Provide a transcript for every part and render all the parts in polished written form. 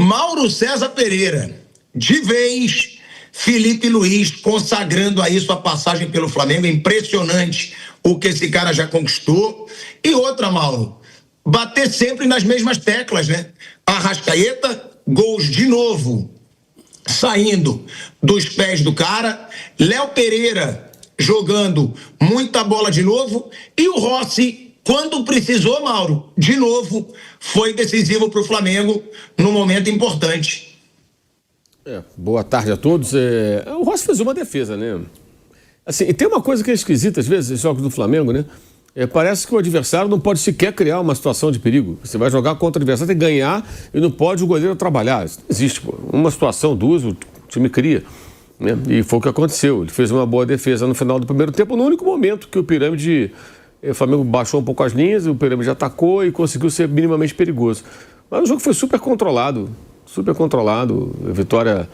Mauro César Pereira, de vez, Felipe Luiz consagrando aí sua passagem pelo Flamengo, impressionante o que esse cara já conquistou. E outra, Mauro, bater sempre nas mesmas teclas, né? Arrascaeta, gols de novo, saindo dos pés do cara. Léo Pereira jogando muita bola de novo. E o Rossi, quando precisou, Mauro, de novo, foi decisivo para o Flamengo num momento importante. Boa tarde a todos. O Rossi fez uma defesa, né? Assim, e tem uma coisa que é esquisita, às vezes, esses jogos do Flamengo, né? Parece que o adversário não pode sequer criar uma situação de perigo. Você vai jogar contra o adversário, tem que ganhar e não pode o goleiro trabalhar. Isso não existe, pô. Uma situação, duas, o time cria. Né? E foi o que aconteceu. Ele fez uma boa defesa no final do primeiro tempo, no único momento que o Flamengo baixou um pouco as linhas, o Pirâmide atacou e conseguiu ser minimamente perigoso. Mas o jogo foi super controlado. A vitória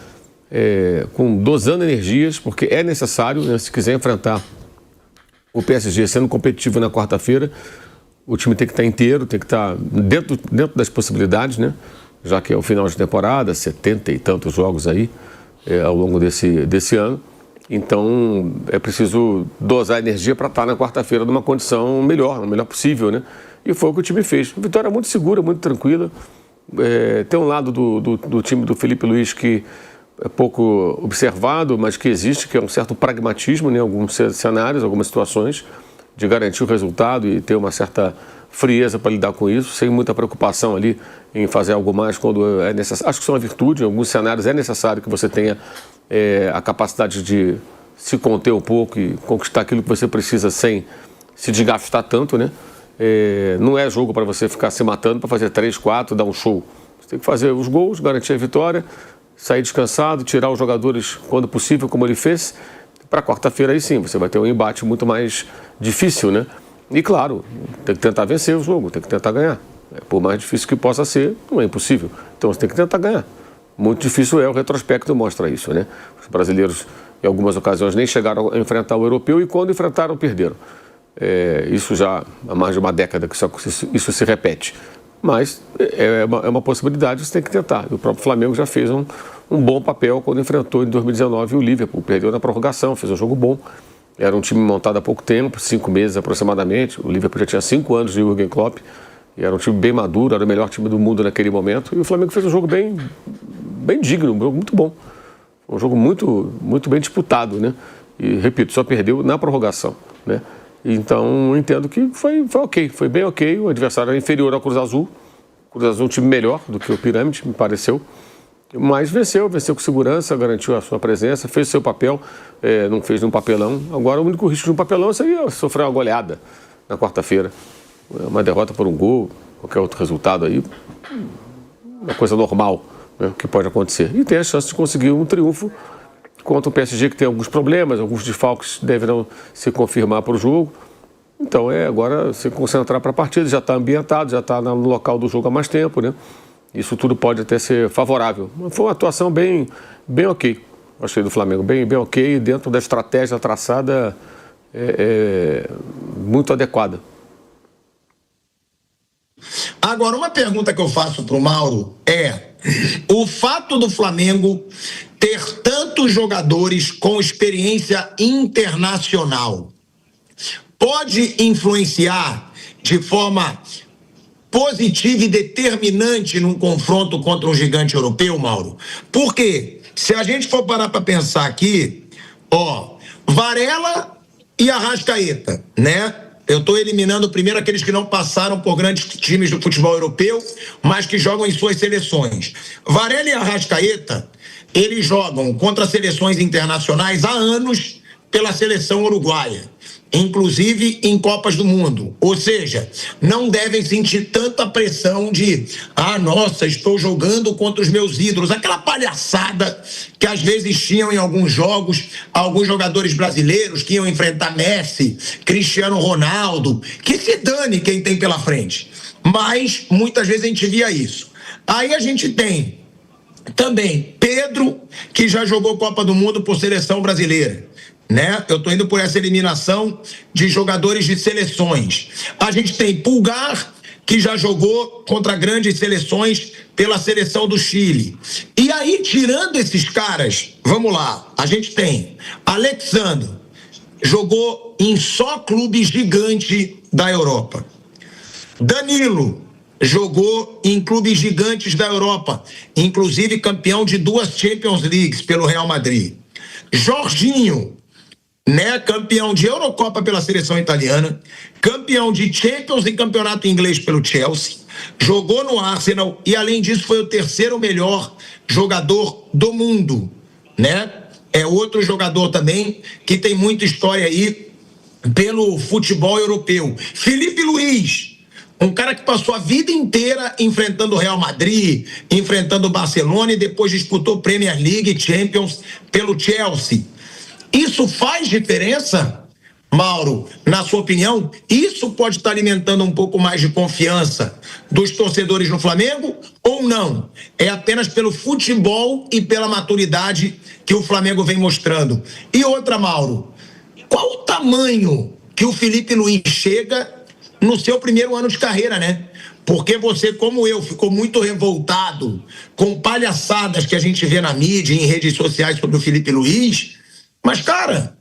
dosando energias, porque é necessário, né, se quiser enfrentar o PSG sendo competitivo na quarta-feira, o time tem que estar inteiro, tem que estar dentro das possibilidades, né? Já que é o final de temporada, 70 e tantos jogos aí ao longo desse ano. Então é preciso dosar a energia para estar na quarta-feira numa condição melhor, o melhor possível, né? E foi o que o time fez. Vitória muito segura, muito tranquila. Tem um lado do time do Felipe Luiz que é pouco observado, mas que existe, que é um certo pragmatismo em alguns cenários, algumas situações, de garantir o resultado e ter uma certa frieza para lidar com isso, sem muita preocupação ali em fazer algo mais quando é necessário. Acho que isso é uma virtude, em alguns cenários é necessário que você tenha a capacidade de se conter um pouco e conquistar aquilo que você precisa sem se desgastar tanto, né? Não é jogo para você ficar se matando para fazer 3, 4, dar um show. Você tem que fazer os gols, garantir a vitória, sair descansado, tirar os jogadores quando possível, como ele fez. Para quarta-feira aí sim, você vai ter um embate muito mais difícil, né? E claro, tem que tentar vencer o jogo, tem que tentar ganhar. Por mais difícil que possa ser, não é impossível. Então você tem que tentar ganhar. Muito difícil o retrospecto mostra isso, né? Os brasileiros, em algumas ocasiões, nem chegaram a enfrentar o europeu e quando enfrentaram, perderam. Isso já há mais de uma década que isso se repete. Mas é uma possibilidade, você tem que tentar. E o próprio Flamengo já fez um bom papel quando enfrentou em 2019 o Liverpool. Perdeu na prorrogação, fez um jogo bom. Era um time montado há pouco tempo, 5 meses aproximadamente. O Liverpool já tinha 5 anos de Jürgen Klopp. E era um time bem maduro, era o melhor time do mundo naquele momento. E o Flamengo fez um jogo bem digno, um jogo muito bom. Um jogo muito, muito bem disputado, né? E, repito, só perdeu na prorrogação, né? Então, entendo que foi ok, foi bem ok. O adversário era inferior ao Cruz Azul. O Cruz Azul é um time melhor do que o Pirâmide, me pareceu. Mas venceu com segurança, garantiu a sua presença, fez o seu papel, não fez nenhum papelão. Agora, o único risco de um papelão seria sofrer uma goleada na quarta-feira. Uma derrota por um gol, qualquer outro resultado aí, uma coisa normal, né, que pode acontecer. E tem a chance de conseguir um triunfo contra o PSG, que tem alguns problemas, alguns desfalques deverão se confirmar para o jogo. Então agora se concentrar para a partida, já está ambientado, já está no local do jogo há mais tempo, né? Isso tudo pode até ser favorável. Foi uma atuação bem ok, achei, do Flamengo, bem ok, dentro da estratégia traçada, muito adequada. Agora, uma pergunta que eu faço para o Mauro o fato do Flamengo ter tantos jogadores com experiência internacional pode influenciar de forma positiva e determinante num confronto contra um gigante europeu, Mauro? Porque se a gente for parar para pensar aqui, Varela e Arrascaeta, né? Eu estou eliminando primeiro aqueles que não passaram por grandes times do futebol europeu, mas que jogam em suas seleções. Varela e Arrascaeta, eles jogam contra seleções internacionais há anos pela seleção uruguaia, inclusive em Copas do Mundo. Ou seja, não devem sentir tanta pressão de nossa, estou jogando contra os meus ídolos. Aquela palhaçada que às vezes tinham em alguns jogos, alguns jogadores brasileiros que iam enfrentar Messi, Cristiano Ronaldo, que se dane quem tem pela frente. Mas muitas vezes a gente via isso. Aí a gente tem também Pedro, que já jogou Copa do Mundo por seleção brasileira, né? Eu estou indo por essa eliminação de jogadores de seleções. A gente tem Pulgar, que já jogou contra grandes seleções pela seleção do Chile. E aí, tirando esses caras, vamos lá, a gente tem Alexandre, jogou em só clube gigante da Europa. Danilo jogou em clubes gigantes da Europa, inclusive campeão de 2 Champions Leagues pelo Real Madrid. Jorginho, né, campeão de Eurocopa pela seleção italiana, campeão de Champions e campeonato inglês pelo Chelsea, jogou no Arsenal e, além disso, foi o 3º melhor jogador do mundo, né? É outro jogador também que tem muita história aí pelo futebol europeu. Felipe Luiz, um cara que passou a vida inteira enfrentando o Real Madrid, enfrentando o Barcelona e depois disputou Premier League e Champions pelo Chelsea. Isso faz diferença, Mauro, na sua opinião? Isso pode estar alimentando um pouco mais de confiança dos torcedores no Flamengo ou não? É apenas pelo futebol e pela maturidade que o Flamengo vem mostrando. E outra, Mauro, qual o tamanho que o Felipe Luiz chega no seu primeiro ano de carreira, né? Porque você, como eu, ficou muito revoltado com palhaçadas que a gente vê na mídia e em redes sociais sobre o Felipe Luiz. Mas, cara,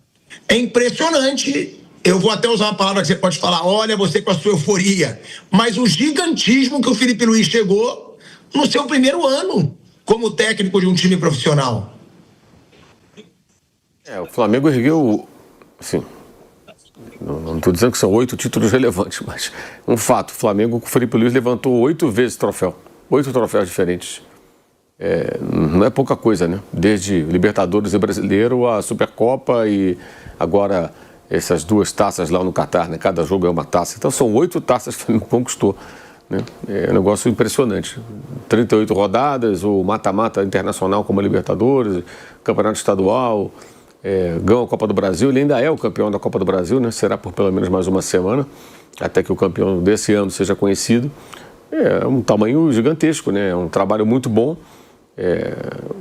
é impressionante. Eu vou até usar uma palavra que você pode falar, olha, você com a sua euforia. Mas o gigantismo que o Felipe Luiz chegou no seu primeiro ano como técnico de um time profissional. O Flamengo ergueu, assim, não estou dizendo que são 8 títulos relevantes, mas um fato, o Flamengo com o Felipe Luiz levantou 8 vezes troféu, 8 troféus diferentes. Não é pouca coisa, né? Desde Libertadores e Brasileiro, a Supercopa e agora essas 2 taças lá no Catar, né? Cada jogo é uma taça. Então são 8 taças que o Flamengo conquistou, né? É um negócio impressionante. 38 rodadas, o mata-mata internacional como a Libertadores, Campeonato Estadual, ganhou a Copa do Brasil, ele ainda é o campeão da Copa do Brasil, né? Será por pelo menos mais uma semana, até que o campeão desse ano seja conhecido. É um tamanho gigantesco, né? É um trabalho muito bom.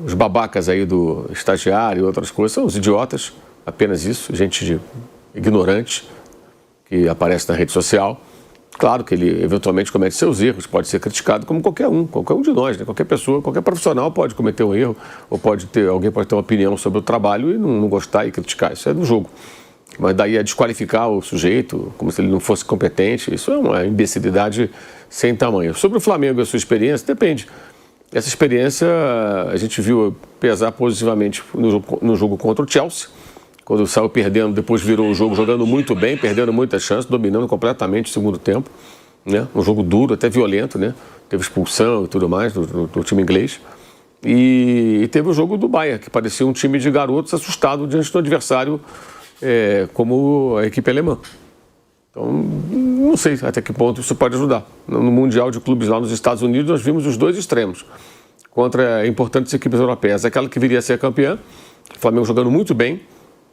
Os babacas aí do estagiário e outras coisas são os idiotas, apenas isso, gente ignorante que aparece na rede social. Claro que ele eventualmente comete seus erros, pode ser criticado como qualquer um de nós, né? Qualquer pessoa, qualquer profissional pode cometer um erro, ou alguém pode ter uma opinião sobre o trabalho e não gostar e criticar, isso é do jogo. Mas daí a desqualificar o sujeito, como se ele não fosse competente, isso é uma imbecilidade sem tamanho. Sobre o Flamengo e a sua experiência, depende. Essa experiência a gente viu pesar positivamente no jogo contra o Chelsea, quando saiu perdendo, depois virou o jogo jogando muito bem, perdendo muitas chances, dominando completamente o segundo tempo, né? Um jogo duro, até violento, né? Teve expulsão e tudo mais do time inglês. E teve o jogo do Bayern, que parecia um time de garotos assustado diante do adversário, como a equipe alemã. Então, não sei até que ponto isso pode ajudar. No Mundial de Clubes lá nos Estados Unidos, nós vimos os 2 extremos contra importantes equipes europeias. Aquela que viria a ser campeã, o Flamengo jogando muito bem,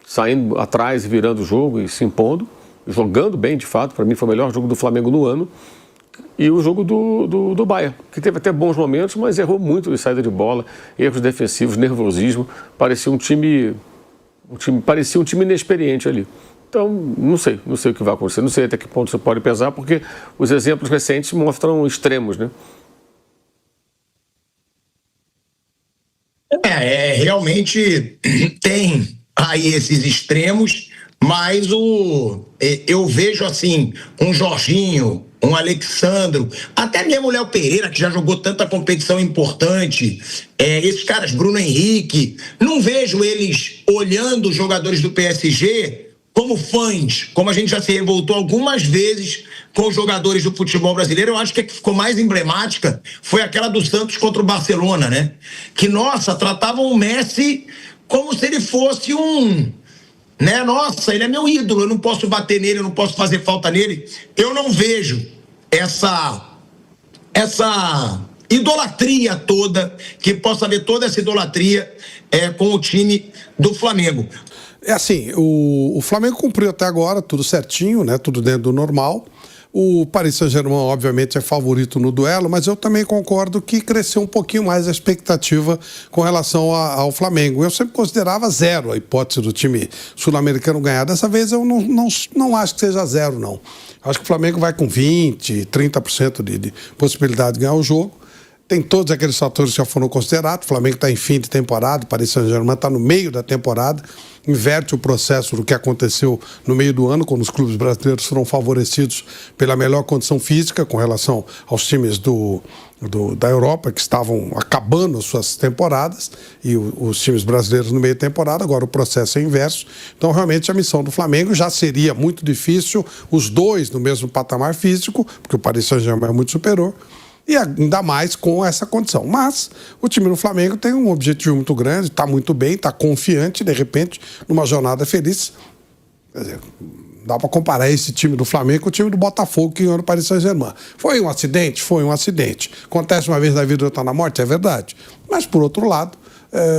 saindo atrás e virando o jogo e se impondo, jogando bem de fato, para mim foi o melhor jogo do Flamengo no ano, e o jogo do Bayern, que teve até bons momentos, mas errou muito de saída de bola, erros defensivos, nervosismo, parecia um time inexperiente ali. Então, não sei o que vai acontecer, não sei até que ponto isso pode pesar, porque os exemplos recentes mostram extremos, né? Realmente tem aí esses extremos, mas eu vejo assim, um Jorginho, um Alexandre, até mesmo o Léo Pereira, que já jogou tanta competição importante, esses caras, Bruno Henrique, não vejo eles olhando os jogadores do PSG como fãs, como a gente já se revoltou algumas vezes com os jogadores do futebol brasileiro. Eu acho que a que ficou mais emblemática foi aquela do Santos contra o Barcelona, né? Que, nossa, tratavam o Messi como se ele fosse né? Nossa, ele é meu ídolo, eu não posso bater nele, eu não posso fazer falta nele. Eu não vejo essa idolatria toda, que possa haver toda essa idolatria com o time do Flamengo. É assim, o Flamengo cumpriu até agora tudo certinho, né? Tudo dentro do normal. O Paris Saint-Germain, obviamente, é favorito no duelo, mas eu também concordo que cresceu um pouquinho mais a expectativa com relação ao Flamengo. Eu sempre considerava 0 a hipótese do time sul-americano ganhar. Dessa vez eu não acho que seja 0, não. Acho que o Flamengo vai com 20%, 30% de possibilidade de ganhar o jogo. Tem todos aqueles fatores que já foram considerados. O Flamengo está em fim de temporada, o Paris Saint-Germain está no meio da temporada, inverte o processo do que aconteceu no meio do ano, quando os clubes brasileiros foram favorecidos pela melhor condição física com relação aos times da Europa, que estavam acabando as suas temporadas, e os times brasileiros no meio da temporada. Agora o processo é inverso. Então, realmente, a missão do Flamengo já seria muito difícil, os dois no mesmo patamar físico, porque o Paris Saint-Germain é muito superior, e ainda mais com essa condição. Mas o time do Flamengo tem um objetivo muito grande, está muito bem, está confiante, de repente, numa jornada feliz. Quer dizer, dá para comparar esse time do Flamengo com o time do Botafogo que ganhou no Paris Saint-Germain. Foi um acidente? Foi um acidente. Acontece uma vez na vida e outra na morte? É verdade. Mas, por outro lado,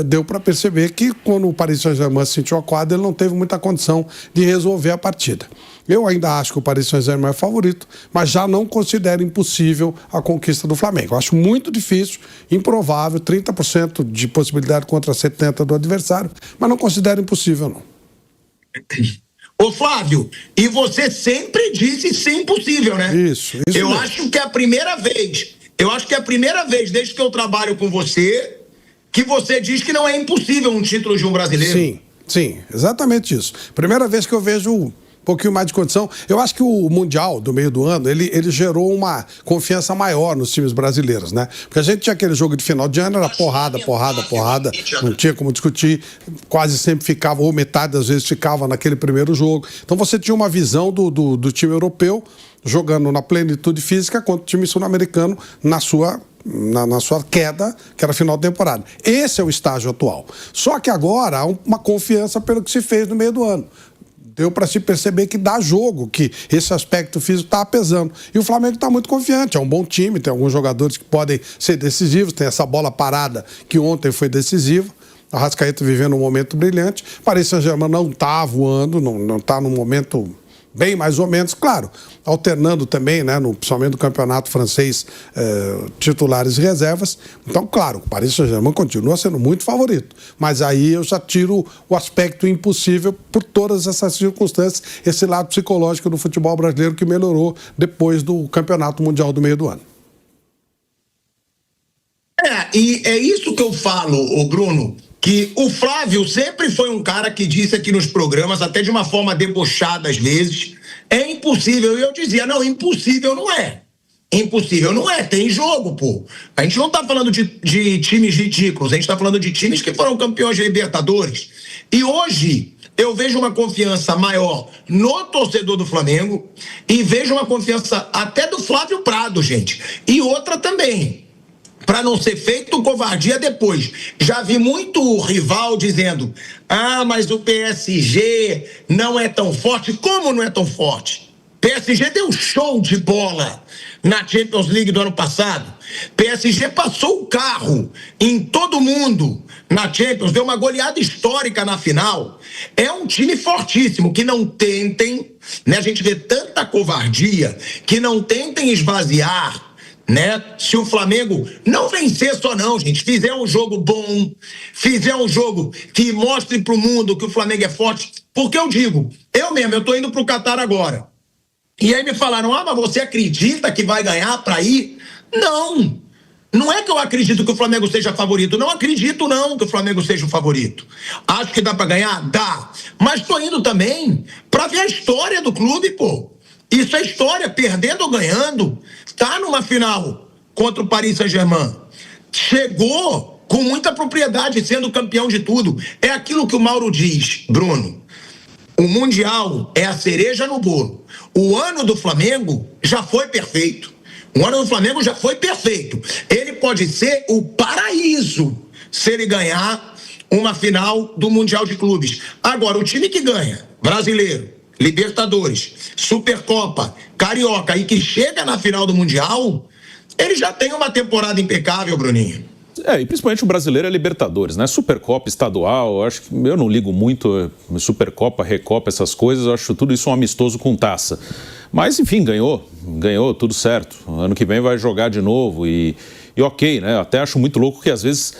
deu para perceber que quando o Paris Saint-Germain se sentiu acuado, ele não teve muita condição de resolver a partida. Eu ainda acho que o Paris Saint-Germain é favorito, mas já não considero impossível a conquista do Flamengo. Eu acho muito difícil, improvável, 30% de possibilidade contra 70% do adversário, mas não considero impossível, não. Ô Flávio, e você sempre disse ser impossível, né? Isso eu mesmo. acho que é a primeira vez, desde que eu trabalho com você, que você diz que não é impossível um título de um brasileiro. Sim, exatamente isso. Primeira vez que eu vejo um pouquinho mais de condição. Eu acho que o Mundial do meio do ano, ele gerou uma confiança maior nos times brasileiros, né? Porque a gente tinha aquele jogo de final de ano, era porrada, não tinha como discutir, quase sempre ficava, ou metade das vezes ficava naquele primeiro jogo. Então você tinha uma visão do time europeu jogando na plenitude física contra o time sul-americano na sua queda, que era final de temporada. Esse é o estágio atual. Só que agora há uma confiança pelo que se fez no meio do ano. Deu para se perceber que dá jogo, que esse aspecto físico está pesando. E o Flamengo está muito confiante, é um bom time, tem alguns jogadores que podem ser decisivos, tem essa bola parada que ontem foi decisiva. A Arrascaeta vivendo um momento brilhante. Paris Saint-Germain não está voando, não está num momento bem mais ou menos, claro, alternando também, né, principalmente no campeonato francês, titulares e reservas. Então, claro, o Paris Saint-Germain continua sendo muito favorito, mas aí eu já tiro o aspecto impossível por todas essas circunstâncias, esse lado psicológico do futebol brasileiro que melhorou depois do campeonato mundial do meio do ano. E é isso que eu falo, ô Bruno, que o Flávio sempre foi um cara que disse aqui nos programas, até de uma forma debochada às vezes, é impossível. E eu dizia, não, impossível não é. Impossível não é, tem jogo, pô. A gente não tá falando de times ridículos, a gente tá falando de times que foram campeões de Libertadores. E hoje eu vejo uma confiança maior no torcedor do Flamengo e vejo uma confiança até do Flávio Prado, gente. E outra também, para não ser feito covardia depois. Já vi muito rival dizendo, mas o PSG não é tão forte. Como não é tão forte? PSG deu show de bola na Champions League do ano passado. PSG passou o carro em todo mundo na Champions, deu uma goleada histórica na final. É um time fortíssimo, que não tentem, né? A gente vê tanta covardia, que não tentem esvaziar, né? Se o Flamengo não vencer só não, gente, fizer um jogo bom, fizer um jogo que mostre pro mundo que o Flamengo é forte, porque eu digo, eu tô indo pro Catar agora, e aí me falaram, mas você acredita que vai ganhar pra ir? Não é que eu acredito que o Flamengo seja favorito, não acredito não que o Flamengo seja o favorito. Acho que dá pra ganhar? Dá, mas tô indo também pra ver a história do clube, pô. Isso é história, perdendo ou ganhando. Está numa final contra o Paris Saint-Germain. Chegou com muita propriedade, sendo campeão de tudo. É aquilo que o Mauro diz, Bruno. O Mundial é a cereja no bolo. O ano do Flamengo já foi perfeito. Ele pode ser o paraíso se ele ganhar uma final do Mundial de Clubes. Agora, o time que ganha, brasileiro, Libertadores, Supercopa, Carioca e que chega na final do Mundial, ele já tem uma temporada impecável, Bruninho. E principalmente o brasileiro é Libertadores, né? Supercopa, estadual, eu não ligo muito Supercopa, Recopa, essas coisas, eu acho tudo isso um amistoso com taça. Mas, enfim, ganhou, tudo certo. Ano que vem vai jogar de novo e ok, né? Até acho muito louco que às vezes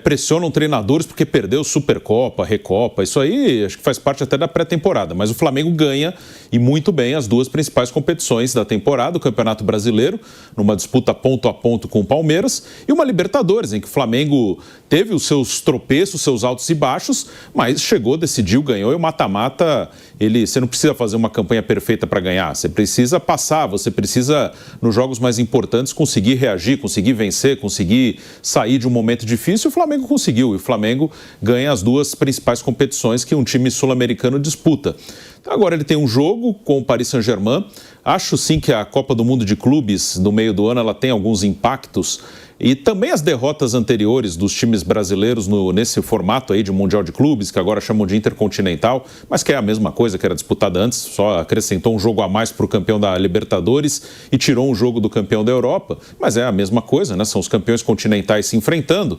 pressionam treinadores porque perdeu Supercopa, Recopa. Isso aí acho que faz parte até da pré-temporada. Mas o Flamengo ganha, e muito bem, as duas principais competições da temporada, o Campeonato Brasileiro, numa disputa ponto a ponto com o Palmeiras, e uma Libertadores, em que o Flamengo teve os seus tropeços, seus altos e baixos, mas chegou, decidiu, ganhou, e o mata-mata, você não precisa fazer uma campanha perfeita para ganhar. Você precisa passar, você precisa, nos jogos mais importantes, conseguir reagir, conseguir vencer, conseguir sair de um momento difícil. O Flamengo conseguiu, e o Flamengo ganha as duas principais competições que um time sul-americano disputa. Então, agora ele tem um jogo com o Paris Saint-Germain. Acho sim que a Copa do Mundo de Clubes, no meio do ano, ela tem alguns impactos. E também as derrotas anteriores dos times brasileiros nesse formato aí de Mundial de Clubes, que agora chamam de Intercontinental, mas que é a mesma coisa que era disputada antes, só acrescentou um jogo a mais para o campeão da Libertadores e tirou um jogo do campeão da Europa. Mas é a mesma coisa, né? São os campeões continentais se enfrentando.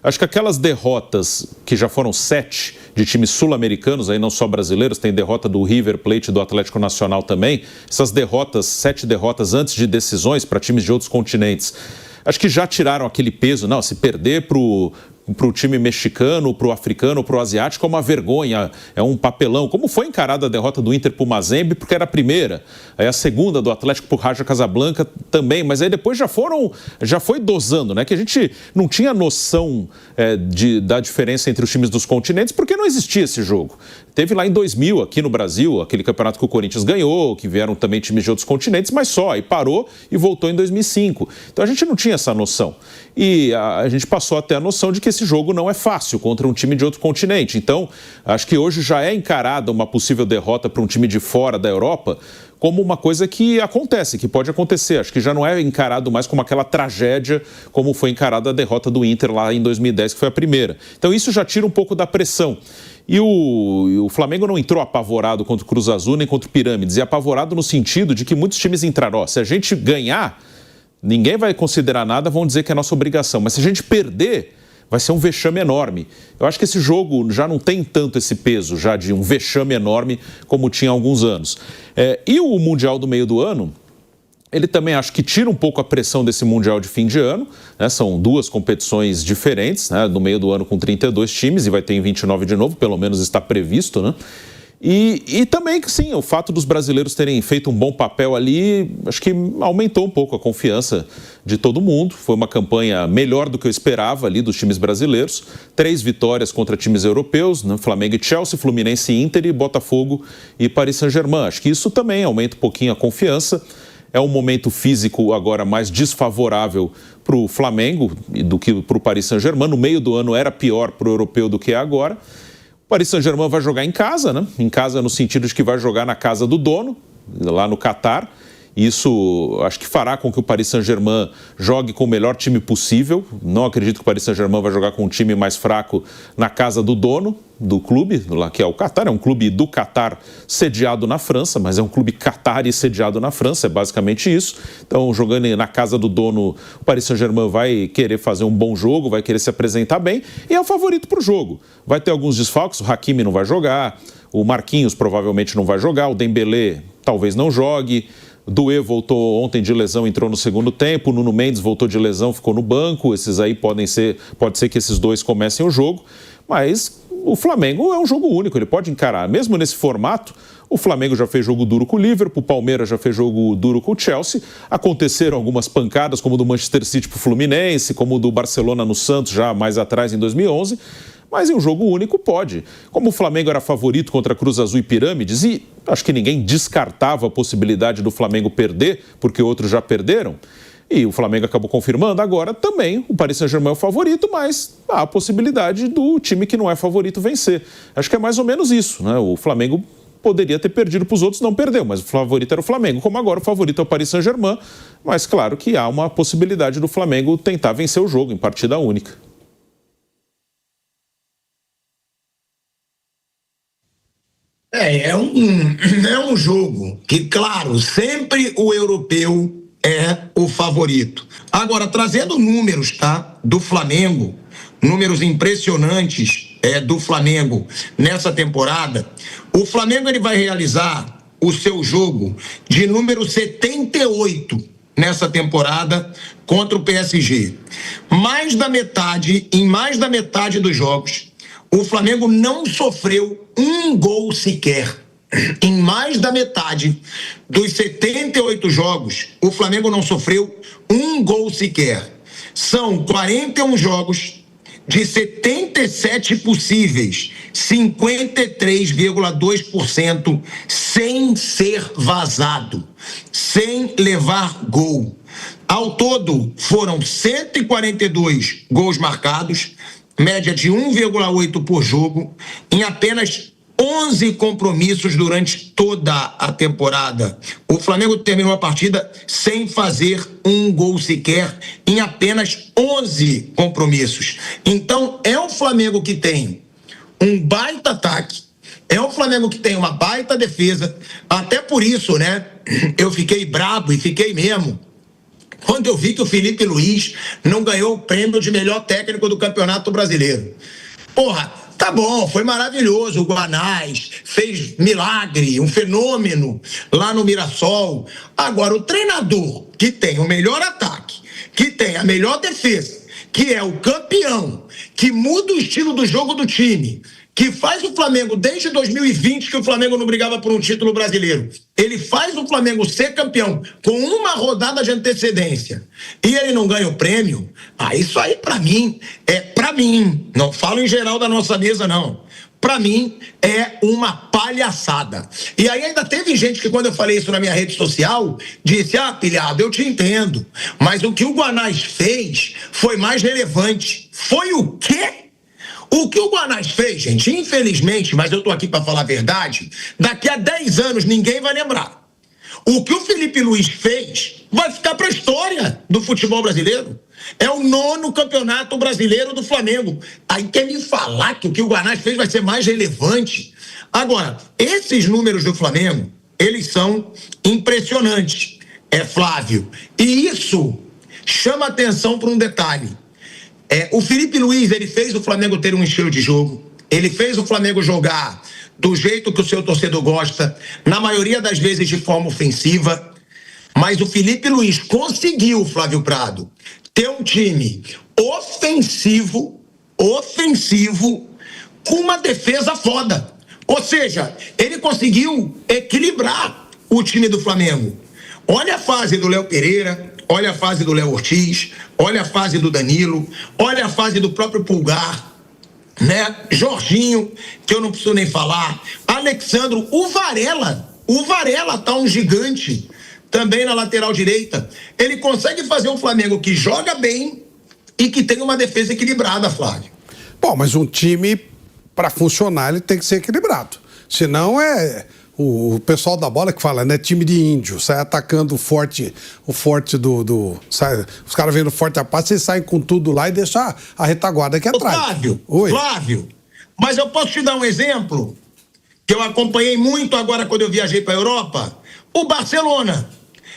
Acho que aquelas derrotas, que já foram 7 de times sul-americanos, aí não só brasileiros, tem derrota do River Plate e do Atlético Nacional também, essas derrotas, 7 derrotas antes de decisões para times de outros continentes, acho que já tiraram aquele peso. Não, se perder para o time mexicano, para o africano, para o asiático, é uma vergonha, é um papelão. Como foi encarada a derrota do Inter para o Mazembe, porque era a primeira. Aí a segunda do Atlético para o Raja Casablanca também, mas aí depois já foi dosando, né? Que a gente não tinha noção da diferença entre os times dos continentes, porque não existia esse jogo. Teve lá em 2000, aqui no Brasil, aquele campeonato que o Corinthians ganhou, que vieram também times de outros continentes, mas só, aí parou e voltou em 2005. Então a gente não tinha essa noção. E a gente passou até a noção de que esse jogo não é fácil contra um time de outro continente. Então, acho que hoje já é encarada uma possível derrota para um time de fora da Europa como uma coisa que acontece, que pode acontecer. Acho que já não é encarado mais como aquela tragédia como foi encarada a derrota do Inter lá em 2010, que foi a primeira. Então isso já tira um pouco da pressão. E o Flamengo não entrou apavorado contra o Cruz Azul nem contra o Pirâmides, e apavorado no sentido de que muitos times entraram. Se a gente ganhar, ninguém vai considerar nada, vão dizer que é nossa obrigação. Mas se a gente perder, vai ser um vexame enorme. Eu acho que esse jogo já não tem tanto esse peso, já de um vexame enorme como tinha há alguns anos. E o Mundial do meio do ano, ele também acho que tira um pouco a pressão desse Mundial de fim de ano, né? São duas competições diferentes, né? No meio do ano com 32 times, e vai ter em 29 de novo, pelo menos está previsto, né? E também, sim, o fato dos brasileiros terem feito um bom papel ali, acho que aumentou um pouco a confiança de todo mundo. Foi uma campanha melhor do que eu esperava ali dos times brasileiros. 3 vitórias contra times europeus, né? Flamengo e Chelsea, Fluminense e Inter, e Botafogo e Paris Saint-Germain. Acho que isso também aumenta um pouquinho a confiança. É um momento físico agora mais desfavorável para o Flamengo do que para o Paris Saint-Germain. No meio do ano era pior para o europeu do que é agora. O Paris Saint-Germain vai jogar em casa, né? Em casa no sentido de que vai jogar na casa do dono, lá no Catar. Isso acho que fará com que o Paris Saint-Germain jogue com o melhor time possível. Não acredito que o Paris Saint-Germain vai jogar com um time mais fraco na casa do dono do clube, lá que é o Catar. É um clube do Catar sediado na França, mas é um clube Qatari sediado na França, é basicamente isso. Então, jogando na casa do dono, o Paris Saint-Germain vai querer fazer um bom jogo, vai querer se apresentar bem, e é o favorito para o jogo. Vai ter alguns desfalques, o Hakimi não vai jogar, o Marquinhos provavelmente não vai jogar, o Dembélé talvez não jogue. Doué voltou ontem de lesão, entrou no segundo tempo. O Nuno Mendes voltou de lesão, ficou no banco. Esses aí pode ser que esses dois comecem o jogo. Mas o Flamengo é um jogo único, ele pode encarar. Mesmo nesse formato, o Flamengo já fez jogo duro com o Liverpool, o Palmeiras já fez jogo duro com o Chelsea. Aconteceram algumas pancadas, como do Manchester City para o Fluminense, como do Barcelona no Santos, já mais atrás, em 2011. Mas em um jogo único pode. Como o Flamengo era favorito contra Cruz Azul e Pirâmides, e acho que ninguém descartava a possibilidade do Flamengo perder, porque outros já perderam, e o Flamengo acabou confirmando, agora também o Paris Saint-Germain é o favorito, mas há a possibilidade do time que não é favorito vencer. Acho que é mais ou menos isso, né? O Flamengo poderia ter perdido para os outros, não perdeu, mas o favorito era o Flamengo, como agora o favorito é o Paris Saint-Germain, mas claro que há uma possibilidade do Flamengo tentar vencer o jogo em partida única. É um jogo que, claro, sempre o europeu é o favorito. Agora, trazendo números, tá, do Flamengo, números impressionantes do Flamengo nessa temporada, o Flamengo ele vai realizar o seu jogo de número 78 nessa temporada contra o PSG. Em mais da metade dos jogos, o Flamengo não sofreu um gol sequer. Em mais da metade dos 78 jogos, o Flamengo não sofreu um gol sequer. São 41 jogos de 77 possíveis, 53,2% sem ser vazado, sem levar gol. Ao todo, foram 142 gols marcados, média de 1,8 por jogo, em apenas 11 compromissos durante toda a temporada. O Flamengo terminou a partida sem fazer um gol sequer em apenas 11 compromissos. Então, é o Flamengo que tem um baita ataque, é o Flamengo que tem uma baita defesa. Até por isso, né, eu fiquei brabo e fiquei mesmo quando eu vi que o Felipe Luiz não ganhou o prêmio de melhor técnico do Campeonato Brasileiro. Porra, tá bom, foi maravilhoso, o Guanais fez milagre, um fenômeno lá no Mirassol. Agora, o treinador que tem o melhor ataque, que tem a melhor defesa, que é o campeão, que muda o estilo do jogo do time, que faz o Flamengo, desde 2020, que o Flamengo não brigava por um título brasileiro, ele faz o Flamengo ser campeão com uma rodada de antecedência e ele não ganha o prêmio, isso aí pra mim, não falo em geral da nossa mesa não, pra mim é uma palhaçada. E aí ainda teve gente que, quando eu falei isso na minha rede social, disse: pilhado, eu te entendo, mas o que o Guanais fez foi mais relevante. Foi o quê? O que o Guanais fez, gente, infelizmente, mas eu tô aqui para falar a verdade, daqui a 10 anos ninguém vai lembrar. O que o Felipe Luiz fez vai ficar para a história do futebol brasileiro. É o 9º campeonato brasileiro do Flamengo. Aí quer me falar que o que o Guanais fez vai ser mais relevante? Agora, esses números do Flamengo, eles são impressionantes, Flávio. E isso chama atenção para um detalhe. O Felipe Luiz, ele fez o Flamengo ter um estilo de jogo, ele fez o Flamengo jogar do jeito que o seu torcedor gosta, na maioria das vezes de forma ofensiva, mas o Felipe Luiz conseguiu, Flávio Prado, ter um time ofensivo, com uma defesa foda. Ou seja, ele conseguiu equilibrar o time do Flamengo. Olha a fase do Léo Pereira, olha a fase do Léo Ortiz, olha a fase do Danilo, olha a fase do próprio Pulgar, né? Jorginho, que eu não preciso nem falar, Alexandro, o Varela tá um gigante também na lateral direita. Ele consegue fazer um Flamengo que joga bem e que tem uma defesa equilibrada, Flávio. Bom, mas um time, para funcionar, ele tem que ser equilibrado. Senão o pessoal da bola que fala, né? Time de índio, sai atacando o forte os caras vêm no forte a passe, eles saem com tudo lá e deixam a retaguarda aqui atrás. Flávio, mas eu posso te dar um exemplo que eu acompanhei muito agora quando eu viajei para a Europa. O Barcelona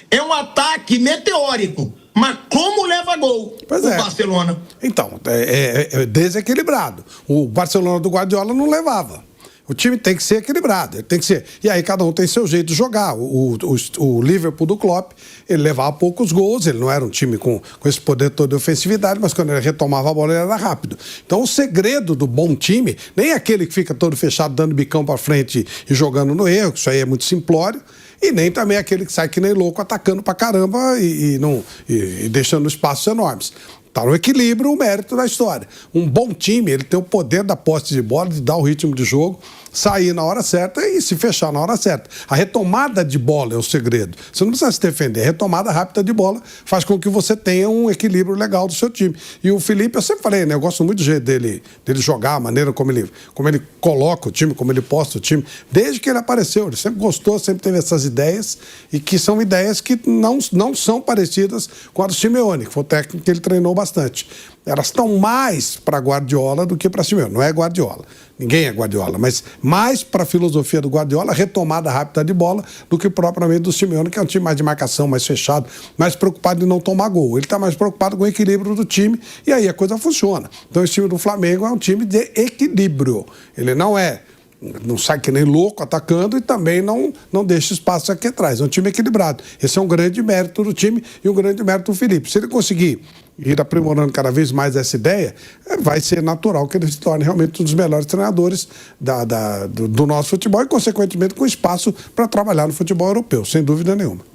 é um ataque meteórico, mas como leva gol Barcelona? Então, é desequilibrado. O Barcelona do Guardiola não levava. O time tem que ser equilibrado, tem que ser. E aí cada um tem seu jeito de jogar. O Liverpool do Klopp, ele levava poucos gols, ele não era um time com esse poder todo de ofensividade, mas quando ele retomava a bola, ele era rápido. Então o segredo do bom time, nem aquele que fica todo fechado, dando bicão pra frente e jogando no erro, que isso aí é muito simplório, e nem também aquele que sai que nem louco, atacando pra caramba e deixando espaços enormes. Tá no equilíbrio o mérito da história. Um bom time, ele tem o poder da posse de bola, de dar o ritmo de jogo, sair na hora certa e se fechar na hora certa. A retomada de bola é o segredo. Você não precisa se defender. A retomada rápida de bola faz com que você tenha um equilíbrio legal do seu time. E o Felipe, eu sempre falei, né? Eu gosto muito do jeito dele jogar, a maneira como ele coloca o time, como ele posta o time. Desde que ele apareceu, ele sempre gostou, sempre teve essas ideias e que são ideias que não são parecidas com a do Simeone, que foi o técnico que ele treinou bastante. Elas estão mais para Guardiola do que para Simeone. Não é Guardiola. Ninguém é Guardiola, mas mais para a filosofia do Guardiola, retomada rápida de bola, do que propriamente do Simeone, que é um time mais de marcação, mais fechado, mais preocupado em não tomar gol. Ele está mais preocupado com o equilíbrio do time e aí a coisa funciona. Então esse time do Flamengo é um time de equilíbrio. Ele não é não sai que nem louco atacando e também não deixa espaço aqui atrás. É um time equilibrado. Esse é um grande mérito do time e um grande mérito do Felipe. Se ele conseguir ir aprimorando cada vez mais essa ideia, vai ser natural que ele se torne realmente um dos melhores treinadores do nosso futebol e, consequentemente, com espaço para trabalhar no futebol europeu, sem dúvida nenhuma.